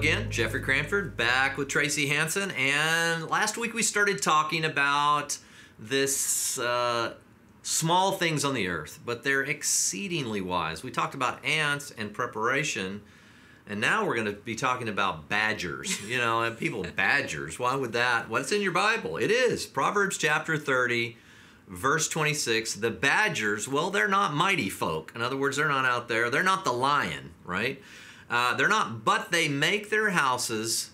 again, Jeffrey Cranford back with Tracy Hansen, and last week we started talking about this small things on the earth, but they're exceedingly wise. We talked about ants and preparation, and now we're going to be talking about badgers. You know, and people, badgers, why would that? What's in your Bible? It is Proverbs chapter 30, verse 26. The badgers, well, they're not mighty folk. In other words, they're not out there. They're not the lion, right? They're not, but they make their houses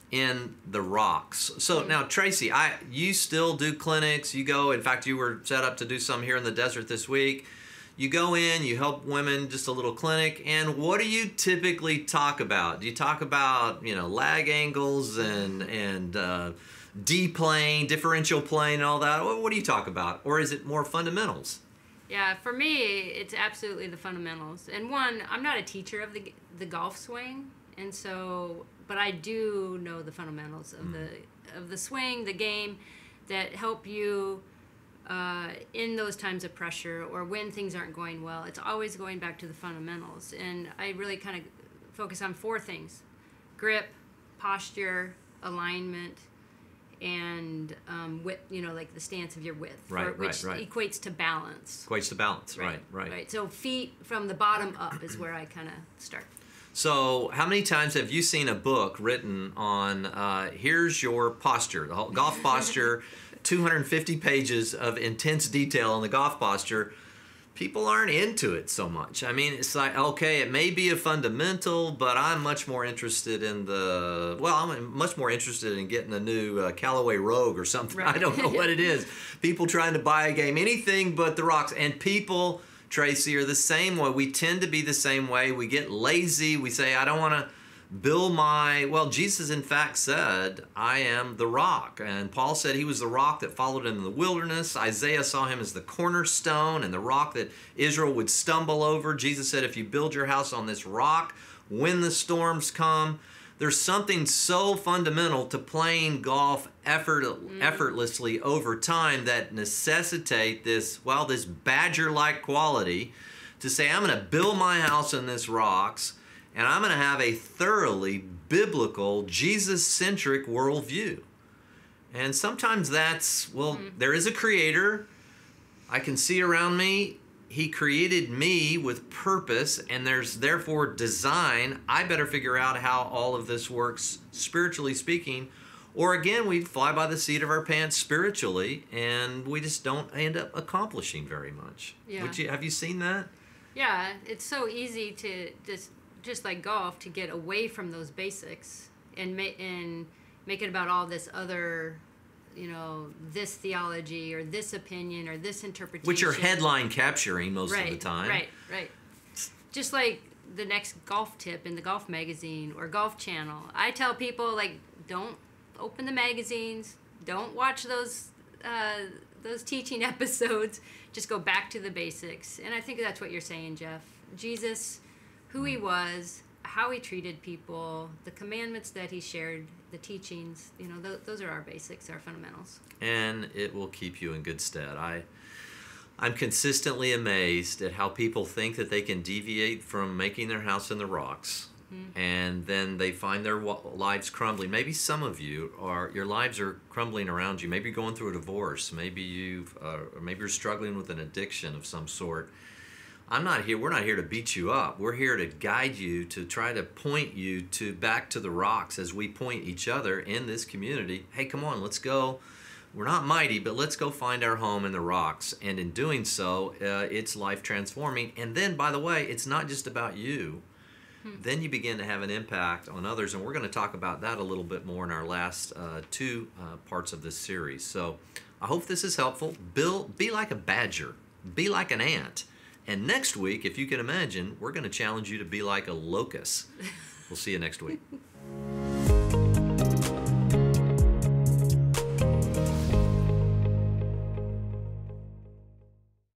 in the rocks. So now, Tracy, you still do clinics. You go, in fact, you were set up to do some here in the desert this week. You go in, you help women, just a little clinic. And what do you typically talk about? Do you talk about, you know, lag angles and D-plane, differential plane, and all that? What do you talk about? Or is it more fundamentals? Yeah, for me, it's absolutely the fundamentals. And one, I'm not a teacher of the golf swing, and so, but I do know the fundamentals of the swing, the game, that help you in those times of pressure or when things aren't going well. It's always going back to the fundamentals, and I really kind of focus on four things: grip, posture, alignment, and width, you know, like the stance of your width, which equates to balance. Equates to balance, right. So feet from the bottom up is where I kind of start. So how many times have you seen a book written on, here's your posture, the whole golf posture, 250 pages of intense detail on the golf posture? People aren't into it so much. I mean, it's like, okay, it may be a fundamental, but I'm much more interested in I'm much more interested in getting a new Callaway Rogue or something. Right. I don't know what it is. People trying to buy a game, anything but the rocks. And people, Tracy, are the same way. We tend to be the same way. We get lazy. We say, I don't want to build Jesus in fact said, I am the rock. And Paul said he was the rock that followed him in the wilderness. Isaiah saw him as the cornerstone and the rock that Israel would stumble over. Jesus said, if you build your house on this rock, when the storms come, there's something so fundamental to playing golf effortlessly over time that necessitate this badger-like quality to say, I'm going to build my house on this rocks, and I'm going to have a thoroughly biblical, Jesus-centric worldview. And sometimes that's, there is a creator. I can see around me. He created me with purpose, and there's therefore design. I better figure out how all of this works spiritually speaking. Or again, we fly by the seat of our pants spiritually, and we just don't end up accomplishing very much. Yeah. Have you seen that? Yeah, it's so easy to just like golf, to get away from those basics and make it about all this other, you know, this theology or this opinion or this interpretation. Which are headline capturing most of the time. Right. Just like the next golf tip in the Golf Magazine or Golf Channel. I tell people, like, don't open the magazines, don't watch those teaching episodes, just go back to the basics. And I think that's what you're saying, Jeff. Jesus, who he was, how he treated people, the commandments that he shared, the teachings, you know, those are our basics, our fundamentals. And it will keep you in good stead. I'm consistently amazed at how people think that they can deviate from making their house in the rocks, and then they find their lives crumbling. Maybe some of you your lives are crumbling around you. Maybe you're going through a divorce. Maybe maybe you're struggling with an addiction of some sort. We're not here to beat you up. We're here to guide you, to try to point you back to the rocks as we point each other in this community. Hey, come on, let's go. We're not mighty, but let's go find our home in the rocks. And in doing so, it's life transforming. And then, by the way, it's not just about you. Then you begin to have an impact on others. And we're going to talk about that a little bit more in our last two parts of this series. So I hope this is helpful. Be like a badger. Be like an ant. And next week, if you can imagine, we're going to challenge you to be like a locust. We'll see you next week.